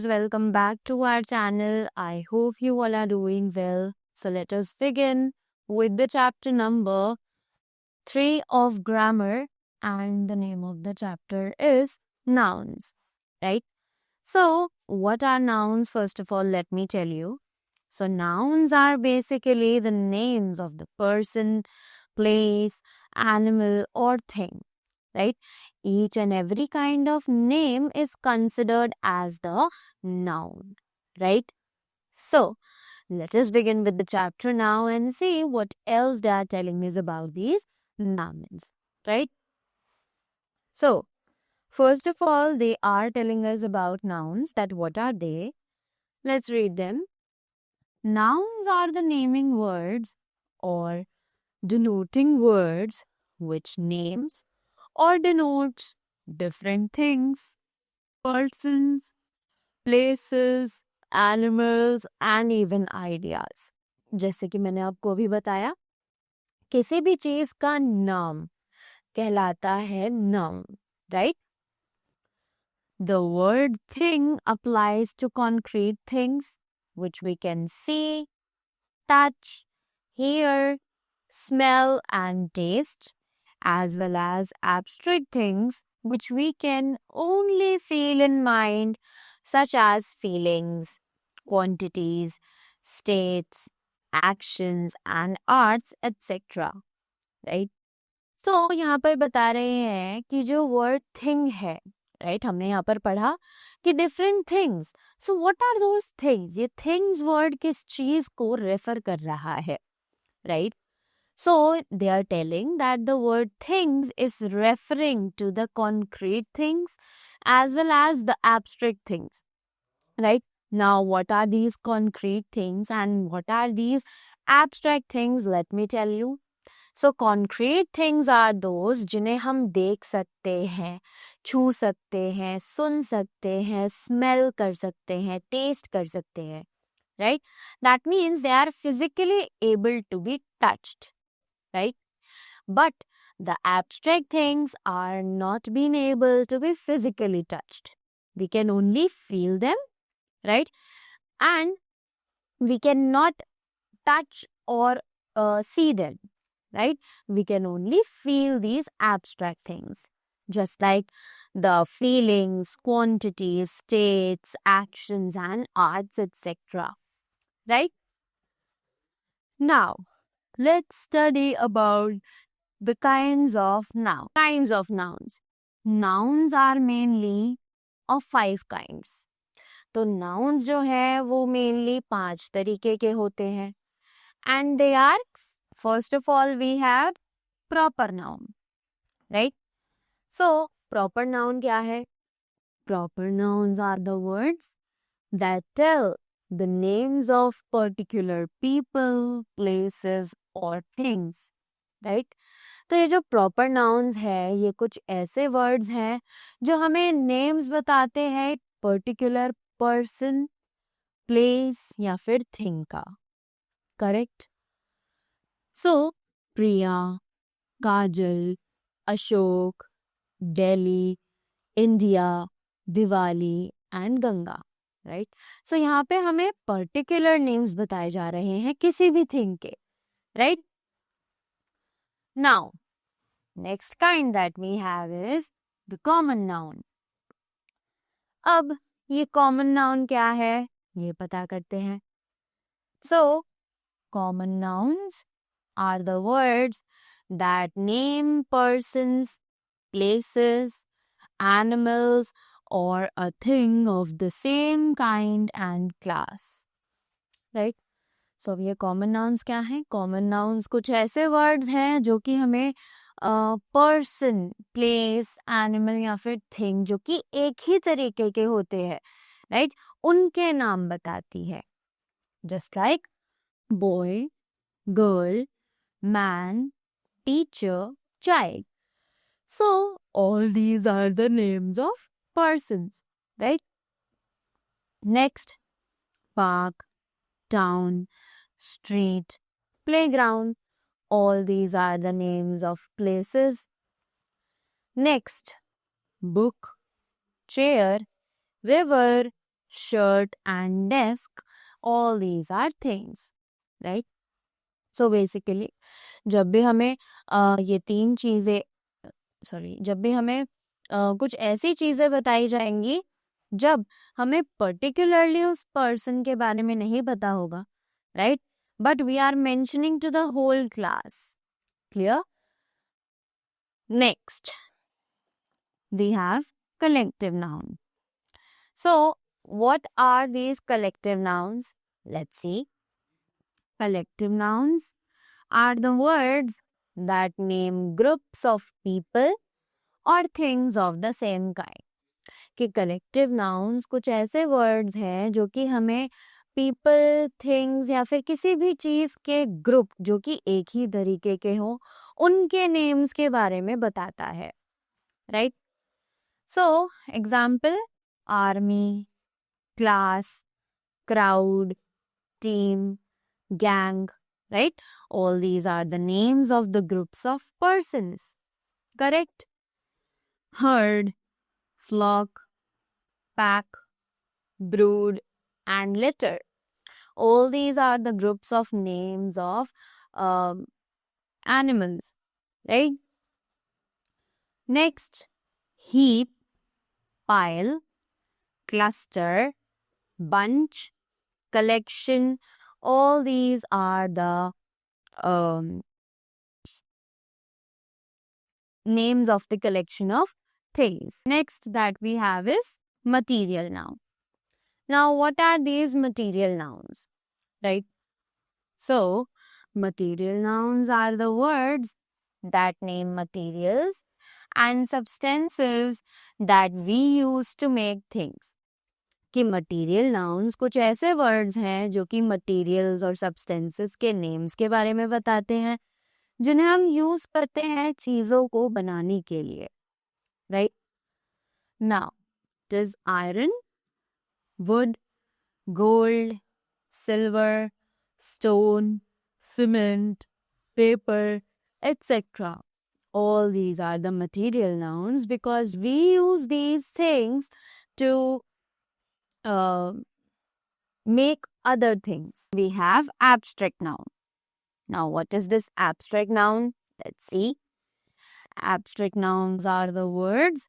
guys, welcome back to our channel. I hope you all are doing well. So let us begin with the chapter number 3 of grammar, and the name of the chapter is nouns, right? So, what are nouns? First of all, let me tell you. So, nouns are basically the names of the person, place, animal, or thing, right? Each and every kind of name is considered as the noun, right? So, let us begin with the chapter now and see what else they are telling us about these nouns, right? So, first of all, they are telling us about nouns, that what are they? Let's read them. Nouns are the naming words or denoting words which names or denotes different things, persons, places, animals and even ideas. जैसे कि मैंने आपको अभी बताया, किसी भी चीज का नाम कहलाता है noun, right? The word thing applies to concrete things which we can see, touch, hear, smell and taste, as well as abstract things which we can only feel in mind, such as feelings, quantities, states, actions and arts, etc. Right? So, यहाँ पर बता रहे हैं कि जो word thing है, right? हमने यहाँ पर पढ़ा कि different things. So, what are those things? ये things word किस चीज को refer कर रहा है, right? So, they are telling that the word things is referring to the concrete things as well as the abstract things, right? Now, what are these concrete things and what are these abstract things? Let me tell you. So, concrete things are those जिन्हें हम देख सकते हैं, छू सकते हैं, सुन सकते हैं, smell कर सकते हैं, taste कर सकते हैं, right? That means they are physically able to be touched, right? But the abstract things are not being able to be physically touched. We can only feel them, right? And we cannot touch or see them, right? We can only feel these abstract things, just like the feelings, quantities, states, actions, and arts, etc. Right? Now, let's study about the kinds of nouns. Kinds of nouns. Nouns are mainly of 5 kinds. तो nouns जो है वो mainly 5 तरीके के होते हैं. And they are, first of all, we have proper noun, right? So, proper noun क्या है? Proper nouns are the words that tell the names of particular people, places or things, right? तो ये जो proper nouns है, ये कुछ ऐसे words हैं जो हमें names बताते हैं particular person, place या फिर thing का, correct? So, Priya, Kajal, Ashok, Delhi, India, Diwali and Ganga, right? So यहाँ पे हमें particular names बताए जा रहे हैं किसी भी thing के, right? Now, next kind that we have is the common noun. अब ये common noun क्या है? ये पता करते हैं. So, common nouns are the words that name persons, places, animals or a thing of the same kind and class, right? So ये common nouns क्या हैं? Common nouns कुछ ऐसे words हैं जो कि हमें person, place, animal या फिर thing जो कि एक ही तरीके के होते हैं, right? उनके नाम बताती है. Just like boy, girl, man, teacher, child. So, all these are the names of persons, right? Next, park, town, street, playground. All these are the names of places. Next, book, chair, river, shirt and desk. All these are things, right? So basically जब भी हमें ये तीन चीजें जब भी हमें कुछ ऐसी चीजें बताई जाएंगी जब हमें पर्टिकुलरली उस पर्सन के बारे में नहीं पता होगा, right, but we are mentioning to the whole class. Clear? Next we have collective noun. So what are these collective nouns? Let's see. Collective nouns are the words that name groups of people or things of the same kind. कि collective nouns कुछ ऐसे words हैं जो कि हमें people, things या फिर किसी भी चीज के ग्रुप जो कि एक ही तरीके के हों उनके नेम्स के बारे में बताता है, right? So example, army, class, crowd, team, gang, right? All these are the names of the groups of persons. Correct? Herd, flock, pack, brood, and litter. All these are the groups of names of animals, right? Next, heap, pile, cluster, bunch, collection. All these are the names of the collection of things. Next that we have is material noun. Now, what are these material nouns? Right? So, material nouns are the words that name materials and substances that we use to make things. कि material nouns कुछ ऐसे words हैं जो कि materials और substances के names के बारे में बताते हैं जिन्हें हम यूज करते हैं चीजों को बनाने के लिए, right? Now it is iron, would, gold, silver, stone, cement, paper, etc. All these are the material nouns because we use these things to make other things. We have abstract noun. Now, what is this abstract noun? Let's see. Abstract nouns are the words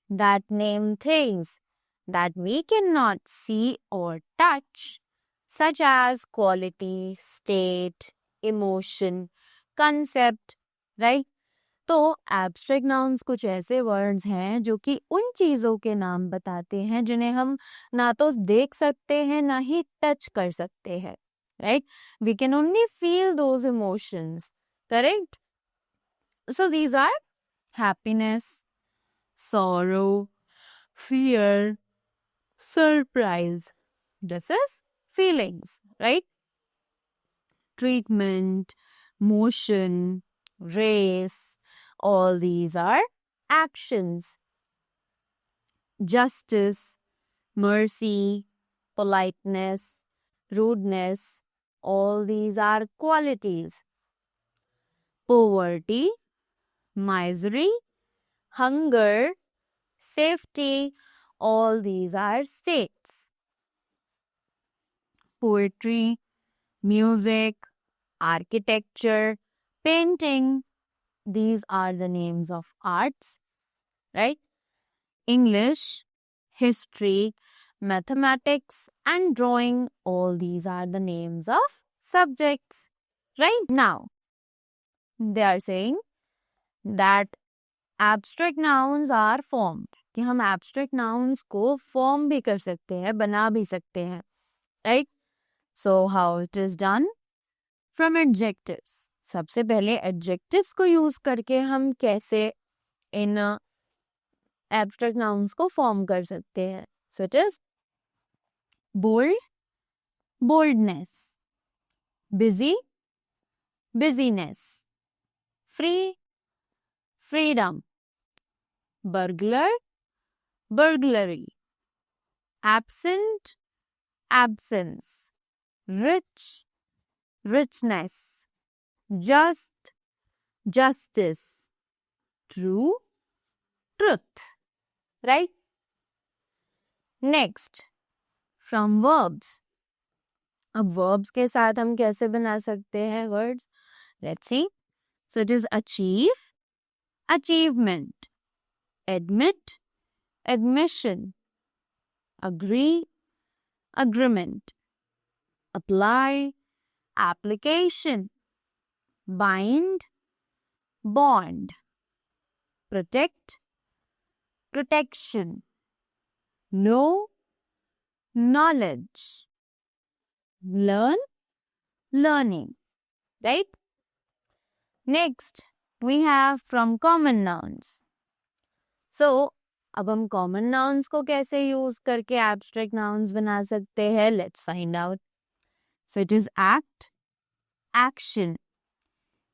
that name things that we cannot see or touch, such as quality, state, emotion, concept, right? तो abstract nouns कुछ ऐसे words हैं जो कि उन चीज़ों के नाम बताते हैं जिन्हें हम ना तो देख सकते हैं ना ही टच कर सकते हैं, right? We can only feel those emotions, correct? So these are happiness, sorrow, fear, surprise. This is feelings, right? Treatment, motion, race, all these are actions. Justice, mercy, politeness, rudeness, all these are qualities. Poverty, misery, hunger, safety, all these are states. Poetry, music, architecture, painting, these are the names of arts, right? English, history, mathematics, and drawing, all these are the names of subjects, right? Now, they are saying that abstract nouns are formed. कि हम abstract nouns को form भी कर सकते हैं, बना भी सकते हैं, right? So, how it is done? From adjectives. सबसे पहले adjectives को use करके हम कैसे इन abstract nouns को form कर सकते हैं. So, it is bold, boldness, busy, busyness, free, freedom, burglar, burglary, absent, absence, rich, richness, just, justice, true, truth, right? Next, from verbs. अब verbs के साथ हम कैसे बना सकते हैं words? Let's see. So it is achieve, achievement, admit, admission, agree, agreement, apply, application, bind, bond, protect, protection, know, knowledge, learn, learning, right? Next, we have from common nouns. So, अब हम common nouns को कैसे use करके abstract nouns बना सकते हैं? Let's find out. So, it is act, action,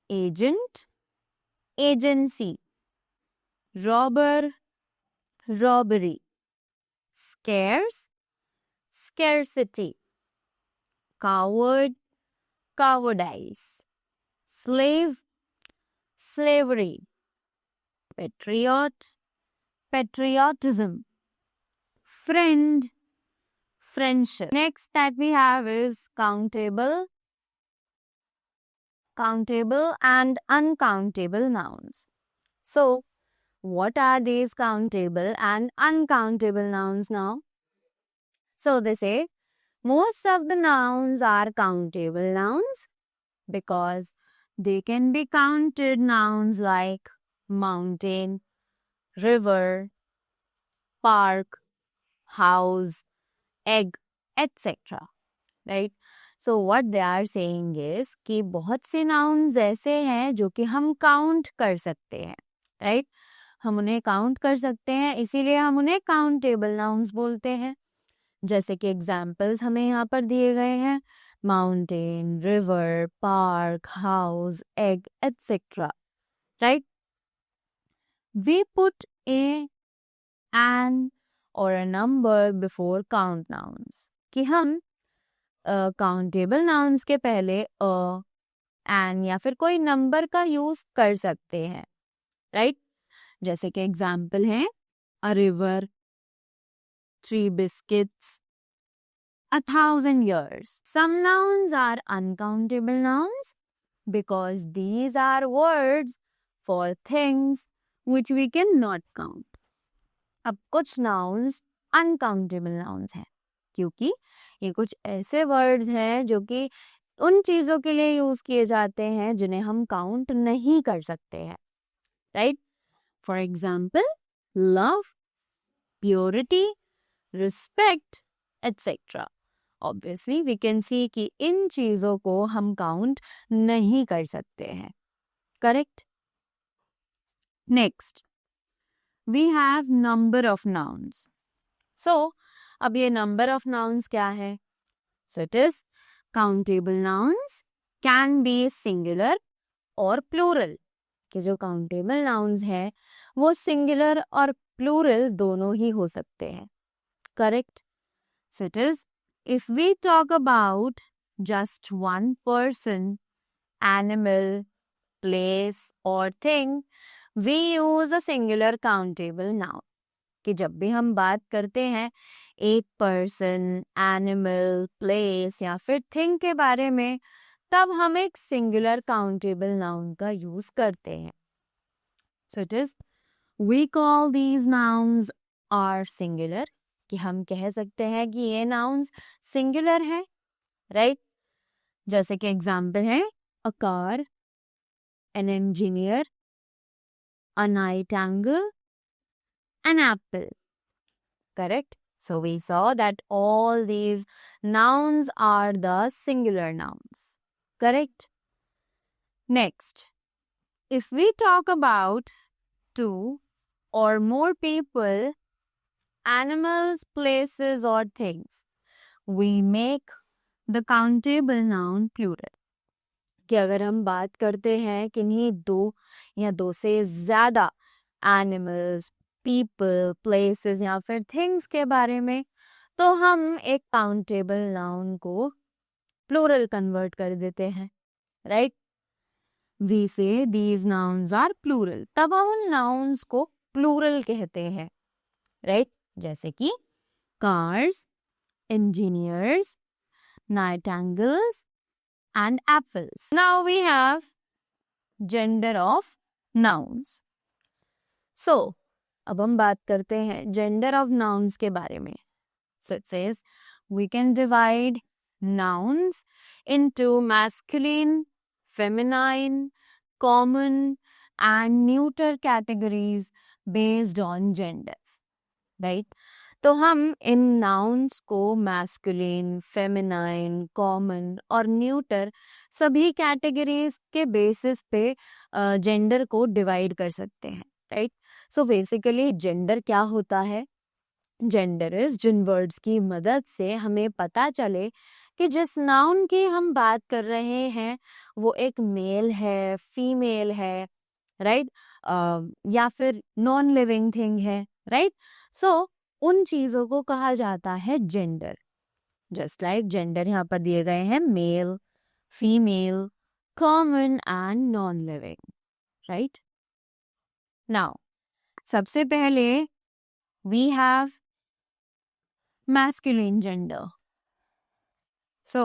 agent, agency, robber, robbery, scarce, scarcity, coward, cowardice, slave, slavery, patriot, patriotism, friend, friendship. Next that we have is countable, countable and uncountable nouns. So, what are these countable and uncountable nouns now? So, they say most of the nouns are countable nouns because they can be counted. Nouns like mountain, river, park, house, egg, etc. Right? So what they are saying is कि बहुत से nouns ऐसे हैं जो कि हम count कर सकते हैं. Right? हम उन्हें count कर सकते हैं, इसीलिए हम उन्हें countable nouns बोलते हैं. जैसे कि examples हमें यहाँ पर दिए गए हैं. Mountain, river, park, house, egg, etc. Right? We put a, an or a number before count nouns. कि हम countable nouns के पहले a, an या फिर कोई number का use कर सकते हैं. Right? जैसे कि example है a river, 3 biscuits, 1,000 years. Some nouns are uncountable nouns because these are words for things which we cannot count. अब कुछ nouns uncountable nouns हैं क्योंकि ये कुछ ऐसे words हैं जो कि उन चीज़ों के लिए यूज़ किए जाते हैं जिन्हें हम count नहीं कर सकते हैं. Right? For example, love, purity, respect, etc. Obviously, we can see कि इन चीज़ों को हम count नहीं कर सकते हैं. Correct? Next, we have number of nouns. So, अब ये number of nouns क्या है? So, it is countable nouns can be singular और plural. कि जो countable nouns है वो singular और plural दोनों ही हो सकते हैं. Correct? So, it is if we talk about just one person, animal, place or thing, we use a singular countable noun. कि जब भी हम बात करते हैं एक पर्सन, एनिमल, प्लेस या फिर थिंग के बारे में तब हम एक सिंगुलर काउंटेबल नाउन का यूज करते हैं. So it is we call these nouns are singular. कि हम कह सकते हैं कि ये नाउन्स सिंगुलर है. राइट? जैसे कि एग्जाम्पल है a car, an engineer, a night angle, an apple. Correct? So we saw that all these nouns are the singular nouns. Correct? Next, if we talk about two or more people, animals, places or things, we make the countable noun plural. कि अगर हम बात करते हैं किन्हीं दो या दो से ज़्यादा animals, people, places या फिर things के बारे में तो हम एक countable noun को plural convert कर देते हैं. Right? We say these nouns are plural. तब हम उन nouns को plural कहते हैं. Right? जैसे कि cars, engineers, nightingales, and apples. Now we have gender of nouns. So, अब हम बात करते हैं gender of nouns के बारे में. So it says we can divide nouns into masculine, feminine, common, and neuter categories based on gender. Right? तो हम इन nouns को masculine, feminine, common और neuter सभी categories के basis पे gender को divide कर सकते हैं. Right? So basically gender क्या होता है? जेंडर इज जिन वर्ड्स की मदद से हमें पता चले कि जिस नाउन की हम बात कर रहे हैं वो एक मेल है, फीमेल है, राइट, या फिर नॉन लिविंग थिंग है, राइट. सो उन चीजों को कहा जाता है जेंडर. जस्ट लाइक जेंडर यहाँ पर दिए गए हैं male, female, common and non living, right. Now सबसे पहले we have masculine gender. So,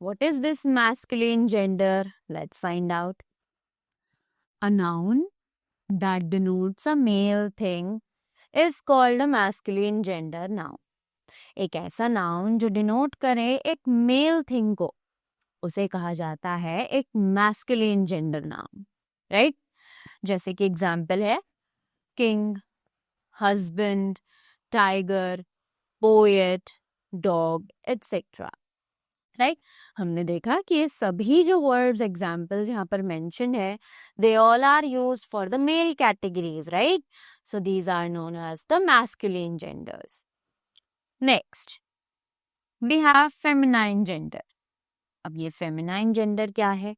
what is this masculine gender? Let's find out. A noun that denotes a male thing is called a masculine gender noun. एक ऐसा noun जो denote करे एक male thing को, उसे कहा जाता है एक masculine gender noun, right? जैसे कि example है king, husband, tiger, poet, dog, etcetera, right. हमने देखा कि ये सभी जो वर्ड्स एग्जाम्पल्स यहाँ पर मेंशन है they all are used for the male categories, right. So these are known as the masculine genders. Next we have feminine gender. अब ये फेमिनाइन जेंडर क्या है?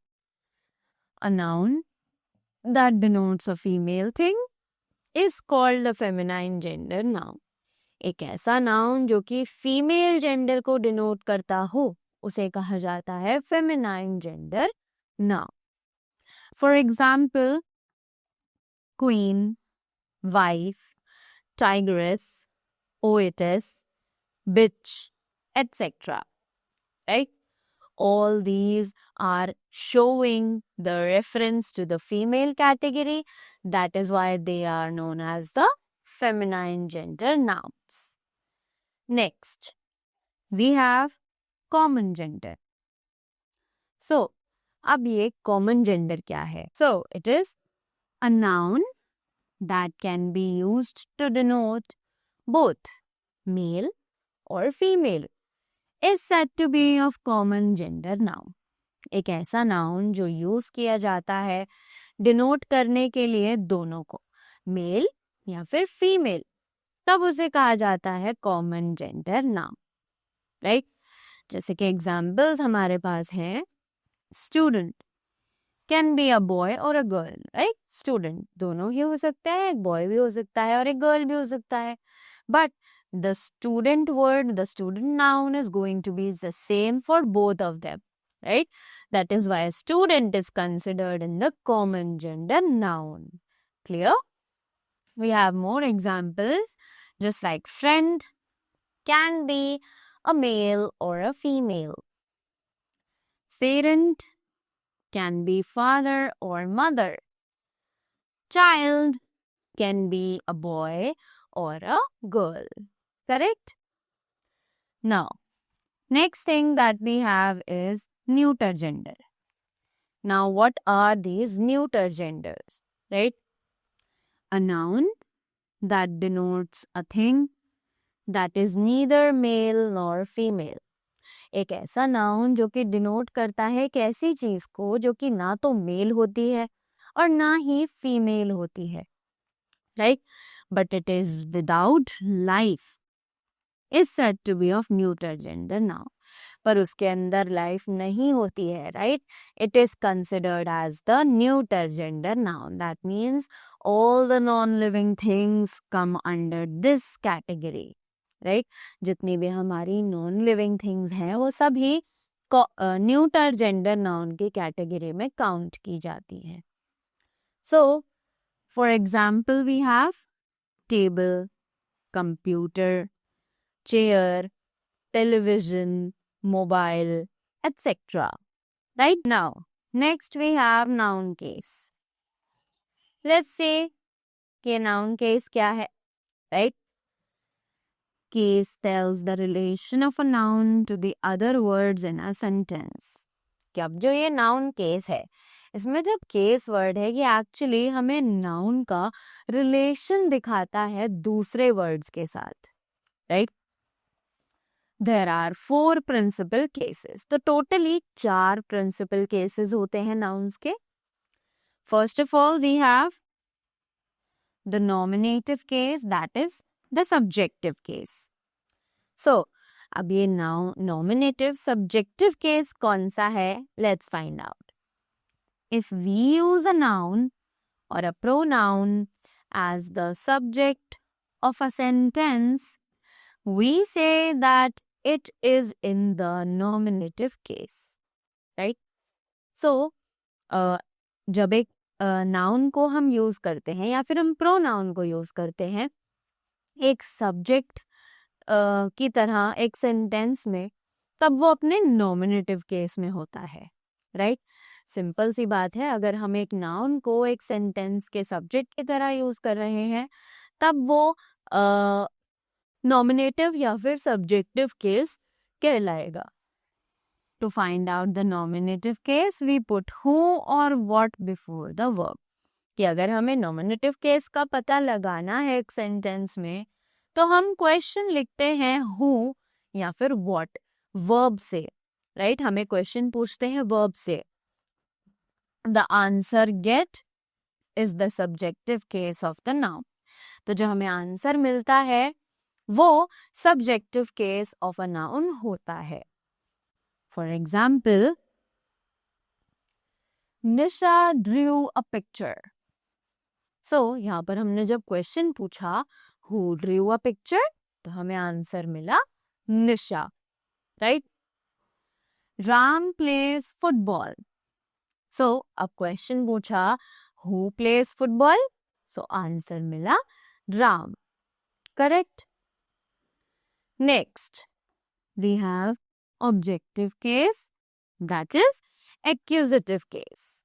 A noun that denotes a female thing is called the feminine gender noun. एक ऐसा noun जो कि female gender को denote करता हो उसे कहा जाता है feminine gender noun. For example queen, wife, tigress, poetess, bitch, etcetera, right. All these are showing the reference to the female category. That is why they are known as the feminine gender nouns. Next, we have common gender. So, अब ये common gender क्या है? So, it is a noun that can be used to denote both male or female is said to be of common gender noun. एक ऐसा noun जो use किया जाता है डिनोट करने के लिए दोनों को, मेल या फिर फीमेल, तब उसे कहा जाता है कॉमन जेंडर नाउन, राइट. जैसे कि एग्जाम्पल्स हमारे पास हैं student can be a boy और अ गर्ल, राइट. स्टूडेंट दोनों ही हो सकता है, एक बॉय भी हो सकता है और एक गर्ल भी हो सकता है, but the student word, the student noun is going to be the same for both of them, right? That is why student is considered in the common gender noun. Clear? We have more examples, just like friend can be a male or a female. Parent can be father or mother. Child can be a boy or a girl. Correct? Now, next thing that we have is neuter gender. Now, what are these neuter genders? Right? A noun that denotes a thing that is neither male nor female. एक ऐसा noun जो कि denote करता है एक ऐसी चीज को जो कि ना तो मेल होती है और ना ही फीमेल होती है, right, but it is without life, is said to be of neuter gender noun. पर उसके अंदर लाइफ नहीं होती है, right. It is considered as the neuter gender noun. That means all the non living things come under this category, right. जितनी भी हमारी non living things हैं वो सभी न्यूटर जेंडर नाउन की कैटेगरी में काउंट की जाती हैं. So for example we have table, computer, chair, television, mobile, etc. Right now, next we have noun case. Let's say कि noun case क्या है, right? Case tells the relation of a noun to the other words in a sentence. कि अब जो ये noun case है, इसमें जब case word है, ये actually हमें noun का relation दिखाता है दूसरे words के साथ, right? There are 4 principal cases. तो totally 4 principal cases होते हैं nouns के. First of all, we have the nominative case, that is the subjective case. So, अब ये nominative subjective case कौन सा है? Let's find out. If we use a noun or a pronoun as the subject of a sentence, we say that it is in the nominative case, right? So, जब एक noun को हम use करते हैं या फिर हम प्रोनाउन को यूज करते हैं एक सब्जेक्ट की तरह एक सेंटेंस में, तब वो अपने नॉमिनेटिव केस में होता है, राइट? सिंपल सी बात है, अगर हम एक नाउन को एक सेंटेंस के सब्जेक्ट की तरह यूज कर रहे हैं तब वो नॉमिनेटिव या फिर सब्जेक्टिव केस कहलाएगा. To find out the nominative case, we put who or what before the verb. कि अगर हमें nominative case का पता लगाना है एक sentence में, तो हम question लिखते हैं who या फिर what verb से, right? हमें question पूछते हैं verb से. The answer get is the subjective case of the noun. तो जो हमें आंसर मिलता है वो subjective case of a noun होता है. For example, Nisha drew a picture. So, यहाँ पर हमने जब question पूछा who drew a picture, तो हमें आंसर मिला Nisha, right? Ram plays football. So, अब question पूछा who plays football? So, answer मिला Ram. Correct? Next, we have objective case, that is accusative case.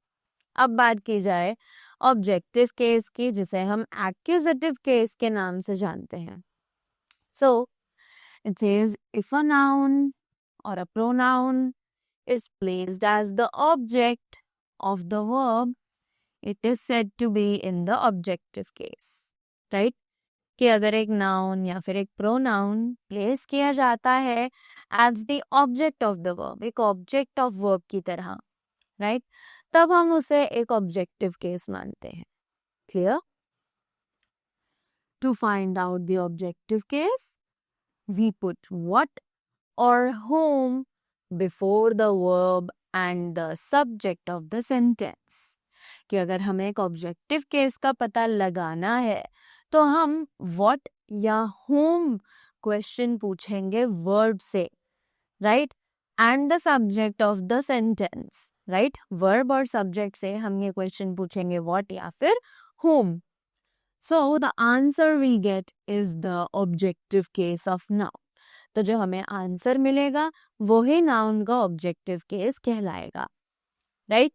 अब बात की जाए objective case की, जिसे हम accusative case के नाम से जानते हैं. So, it says if a noun or a pronoun is placed as the object of the verb, it is said to be in the objective case, right? कि अगर एक नाउन या फिर एक प्रोनाउन प्लेस किया जाता है as the object of the verb, एक ऑब्जेक्ट ऑफ वर्ब की तरह, राइट? तब हम उसे एक ऑब्जेक्टिव केस मानते हैं. Clear? To find out the objective case, we put what और whom before the verb and the subject of the sentence. कि अगर हमें एक ऑब्जेक्टिव केस का पता लगाना है तो हम what या whom क्वेश्चन पूछेंगे वर्ब से, right? And the subject of the sentence, right? Verb और सब्जेक्ट से हम ये क्वेश्चन पूछेंगे what या फिर whom. So the answer we get is the objective case of noun. तो जो हमें आंसर मिलेगा वो ही नाउन का ऑब्जेक्टिव केस कहलाएगा, right?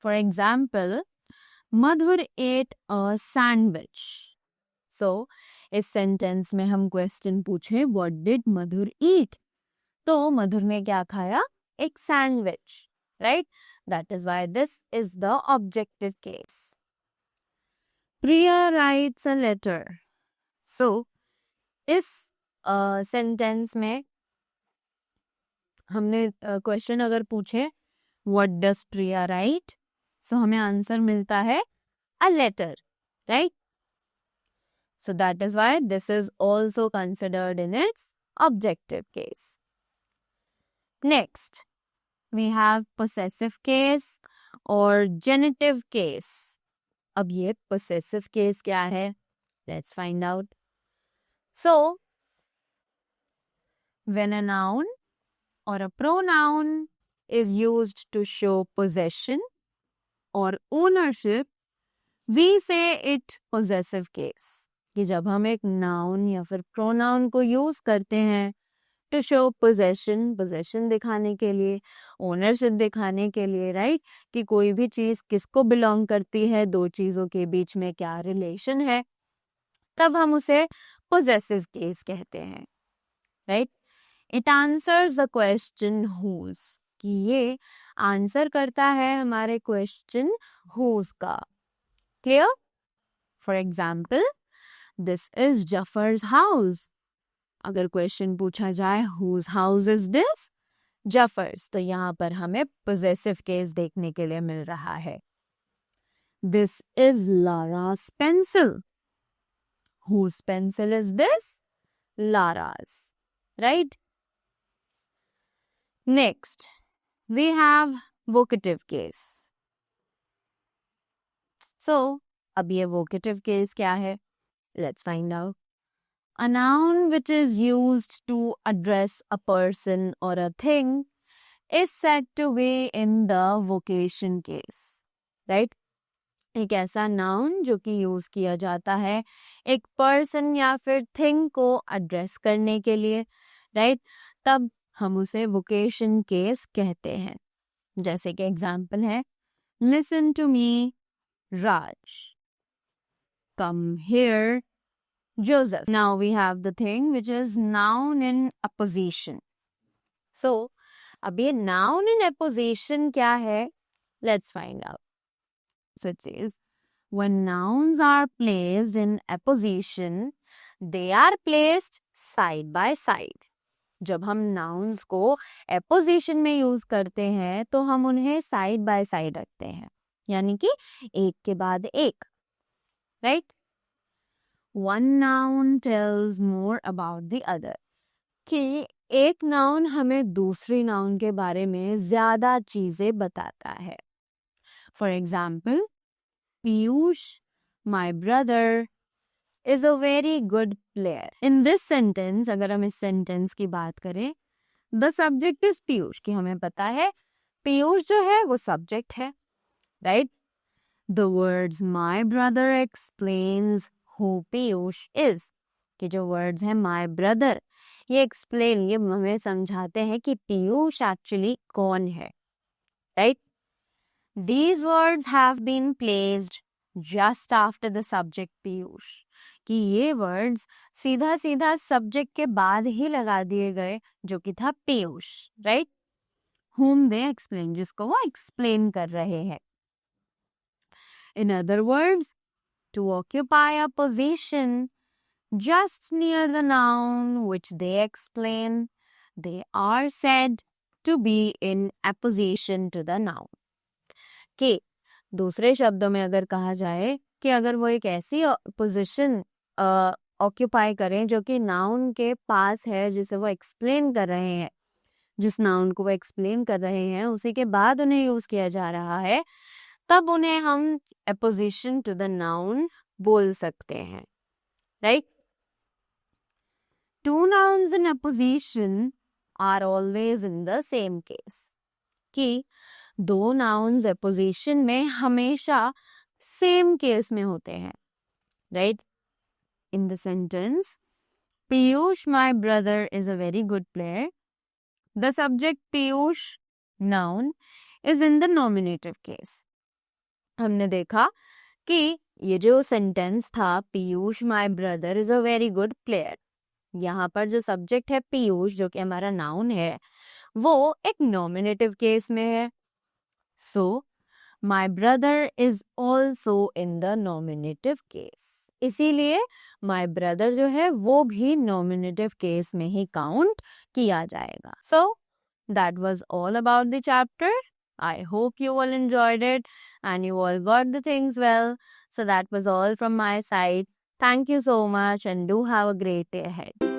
For example, Madhur ate a sandwich. So इस सेंटेंस में हम क्वेश्चन पूछे व्हाट डिड मधुर ईट, तो मधुर ने क्या खाया? एक sandwich, right? That is why this is the objective case. Priya writes a letter. So इस सेंटेंस में हमने क्वेश्चन अगर पूछे what does Priya write, so हमें आंसर मिलता है a letter, right? So that is why this is also considered in its objective case. Next, we have possessive case or genitive case. अब ये possessive case क्या है? Let's find out. So, when a noun or a pronoun is used to show possession or ownership, we say it possessive case. कि जब हम एक noun या फिर प्रोनाउन को यूज करते हैं टू शो पोजेशन, पोजेशन दिखाने के लिए, ओनरशिप दिखाने के लिए, राइट, कि कोई भी चीज किसको बिलोंग करती है, दो चीजों के बीच में क्या रिलेशन है, तब हम उसे पोजेसिव केस कहते हैं, right. It answers the question whose, कि ये आंसर करता है हमारे क्वेश्चन हुज का। Clear? For example, this is Zafar's house. अगर क्वेश्चन पूछा जाए whose house is this, Zafar's, तो यहाँ पर हमें पोजेसिव केस देखने के लिए मिल रहा है। This is Lara's pencil, whose pencil is this? Lara's, right? Next, we have vocative case. So, अब ये vocative case क्या है? Let's find out. A noun which is used to address a person or a thing is said to be in the vocation case, right? एक ऐसा noun जो कि use किया जाता है एक पर्सन या फिर थिंग को एड्रेस करने के लिए, राइट, तब हम उसे वोकेशन केस कहते हैं। जैसे कि एग्जाम्पल है, listen to me Raj, come here Joseph. Now we have the thing which is noun in apposition. सो अब ये नाउन इन अपोजिशन क्या है, let's find out. So it says, when nouns are placed in apposition, they are placed side by side. जब हम nouns को apposition में use करते हैं तो हम उन्हें side by side रखते हैं, यानी कि एक के बाद एक, right? One noun tells more about the other. कि एक noun हमें दूसरी noun के बारे में ज्यादा चीजें बताता है। For example, Piyush, my brother, is a very good player. In this sentence, अगर हम इस sentence की बात करें, the subject is Piyush, कि हमें पता है पीयूष जो है वो subject है, right? The words my brother explains who Piyush is. कि जो words है my brother, ये explain, ये हमें समझाते हैं कि पीयूष actually कौन है, right? These words have been placed just after the subject Piyush. कि ये words सीधा सीधा subject के बाद ही लगा दिए गए जो कि था Piyush, right? Whom they explain, जिसको वो explain कर रहे हैं। In other words, to occupy a position just near the noun which they explain, they are said to be in apposition to the noun. कि दूसरे शब्दों में अगर कहा जाए कि अगर वो एक ऐसी पोजीशन ऑक्यूपाई करें जो कि नाउन के पास है, जिसे वो एक्सप्लेन कर रहे हैं, जिस नाउन को वो एक्सप्लेन कर रहे हैं उसी के बाद उन्हें यूज किया जा रहा है, तब उन्हें हम अपोजिशन टू द नाउन बोल सकते हैं, right? Two nouns in apposition are always in the same case. कि दो नाउन्स अपोजिशन में हमेशा सेम केस में होते हैं, right? In the sentence Piyush my brother is a very good player, the subject Piyush noun is in the nominative case. हमने देखा कि ये जो सेंटेंस था Piyush my brother is a very good player, यहाँ पर जो सब्जेक्ट है पीयूष जो कि हमारा नाउन है वो एक नॉमिनेटिव केस में है। So, my brother is also in the nominative case. इसीलिए my brother जो है वो भी nominative case में ही count किया जाएगा। So, that was all about the chapter. I hope you all enjoyed it and you all got the things well. So, that was all from my side. Thank you so much and do have a great day ahead.